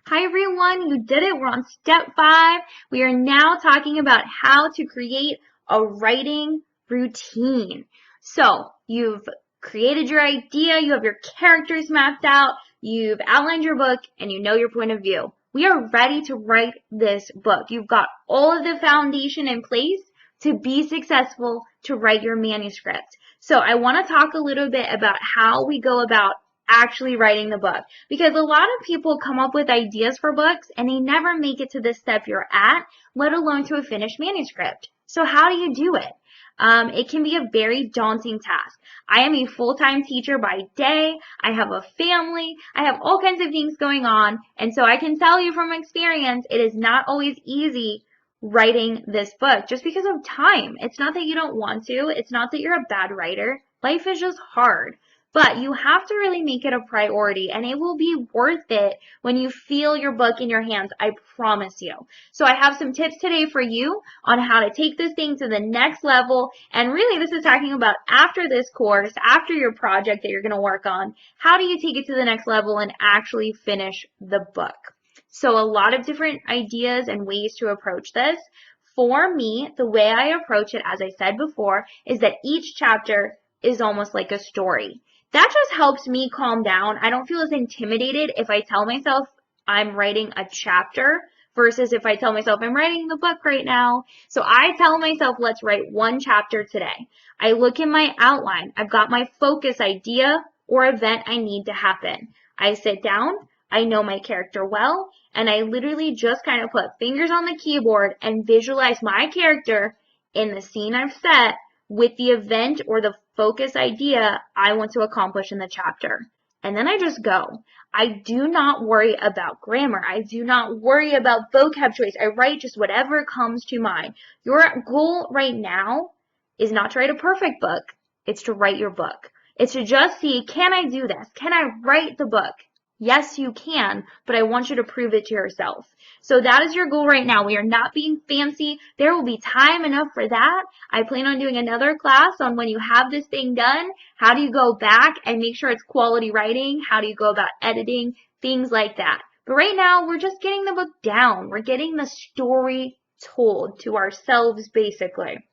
Hi everyone, you did it. We're on step 5. We are now talking about how to create a writing routine. So you've created your idea, you have your characters mapped out, you've outlined your book, and you know your point of view. We are ready to write this book. You've got all of the foundation in place to be successful to write your manuscript. So I want to talk a little bit about how we go about actually writing the book, because a lot of people come up with ideas for books and they never make it to the step you're at, let alone to a finished manuscript. So how do you do it? It can be a very daunting task. I am a full-time teacher by day. I have a family. I have all kinds of things going on. And so I can tell you from experience, it is not always easy writing this book just because of time. It's not that you don't want to. It's not that you're a bad writer. Life is just hard. But you have to really make it a priority, and it will be worth it when you feel your book in your hands, I promise you. So I have some tips today for you on how to take this thing to the next level, and really this is talking about after this course, after your project that you're going to work on, how do you take it to the next level and actually finish the book? So a lot of different ideas and ways to approach this. For me, the way I approach it, as I said before, is that each chapter is almost like a story. That just helps me calm down. I don't feel as intimidated if I tell myself I'm writing a chapter versus if I tell myself I'm writing the book right now. So I tell myself, let's write one chapter today. I look in my outline. I've got my focus idea or event I need to happen. I sit down. I know my character well, and I literally just kind of put fingers on the keyboard and visualize my character in the scene I've set with the event or the focus idea I want to accomplish in the chapter. And then I just go. I do not worry about grammar. I do not worry about vocab choice. I write just whatever comes to mind. Your goal right now is not to write a perfect book. It's to write your book. It's to just see, can I do this? Can I write the book? Yes, you can, but I want you to prove it to yourself. So that is your goal right now. We are not being fancy. There will be time enough for that. I plan on doing another class on when you have this thing done, how do you go back and make sure it's quality writing? How do you go about editing? Things like that. But right now, we're just getting the book down. We're getting the story told to ourselves, basically.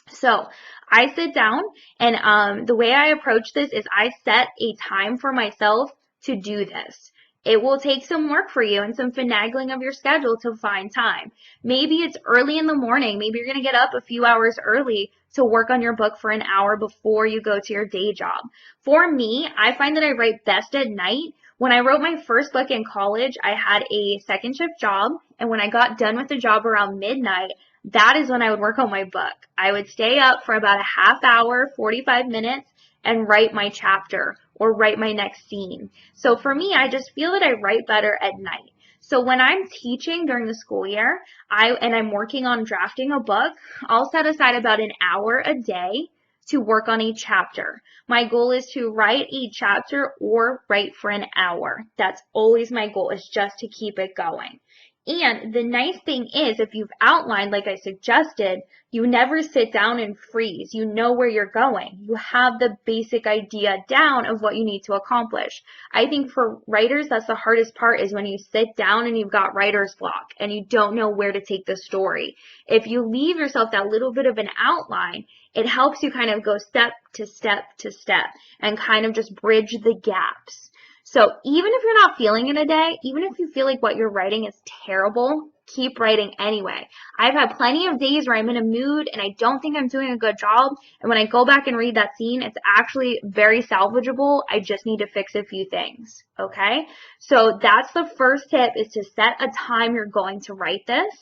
So I sit down, and the way I approach this is I set a time for myself to do this. It will take some work for you and some finagling of your schedule to find time. Maybe it's early in the morning. Maybe you're going to get up a few hours early to work on your book for an hour before you go to your day job. For me, I find that I write best at night. When I wrote my first book in college, I had a second shift job, and when I got done with the job around midnight, that is when I would work on my book. I would stay up for about a half hour, 45 minutes, and write my chapter or write my next scene. So for me, I just feel that I write better at night. So when I'm teaching during the school year, and I'm working on drafting a book, I'll set aside about an hour a day to work on a chapter. My goal is to write a chapter or write for an hour. That's always my goal, is just to keep it going. And the nice thing is, if you've outlined, like I suggested, you never sit down and freeze. You know where you're going. You have the basic idea down of what you need to accomplish. I think for writers, that's the hardest part, is when you sit down and you've got writer's block and you don't know where to take the story. If you leave yourself that little bit of an outline, it helps you kind of go step to step to step and kind of just bridge the gaps. So even if you're not feeling it a day, even if you feel like what you're writing is terrible, keep writing anyway. I've had plenty of days where I'm in a mood and I don't think I'm doing a good job, and when I go back and read that scene, it's actually very salvageable. I just need to fix a few things, okay? So that's the first tip, is to set a time you're going to write this.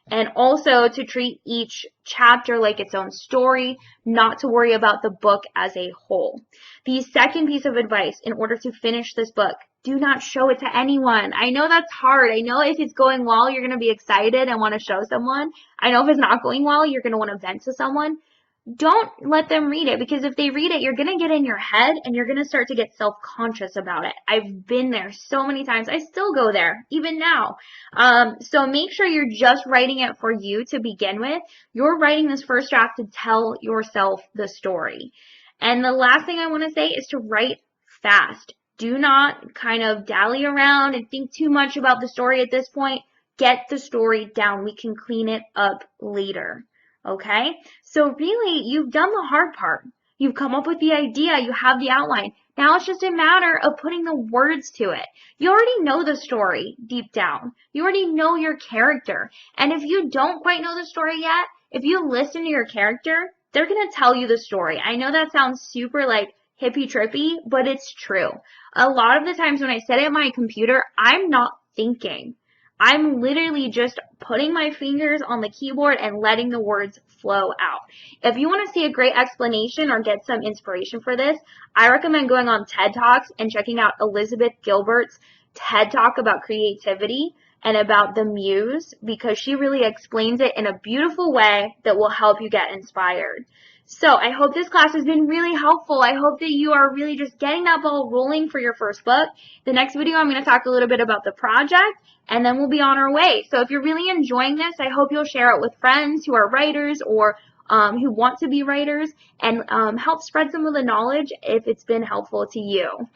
And also to treat each chapter like its own story, not to worry about the book as a whole. The second piece of advice, in order to finish this book, do not show it to anyone. I know that's hard. I know if it's going well, you're going to be excited and want to show someone. I know if it's not going well, you're going to want to vent to someone. Don't let them read it, because if they read it, you're going to get in your head and you're going to start to get self-conscious about it. I've been there so many times. I still go there, even now. So make sure you're just writing it for you to begin with. You're writing this first draft to tell yourself the story. And the last thing I want to say is to write fast. do not kind of dally around and think too much about the story at this point. Get the story down. We can clean it up later. Okay? So really, you've done the hard part. You've come up with the idea. You have the outline. Now it's just a matter of putting the words to it. You already know the story deep down. You already know your character. And if you don't quite know the story yet, if you listen to your character, they're going to tell you the story. I know that sounds super like hippie trippy, but it's true. A lot of the times when I sit at my computer, I'm not thinking. I'm literally just putting my fingers on the keyboard and letting the words flow out. If you want to see a great explanation or get some inspiration for this, I recommend going on TED Talks and checking out Elizabeth Gilbert's TED Talk about creativity and about the muse, because she really explains it in a beautiful way that will help you get inspired. So I hope this class has been really helpful. I hope that you are really just getting that ball rolling for your first book. The next video, I'm going to talk a little bit about the project, and then we'll be on our way. So if you're really enjoying this, I hope you'll share it with friends who are writers or who want to be writers, and help spread some of the knowledge if it's been helpful to you.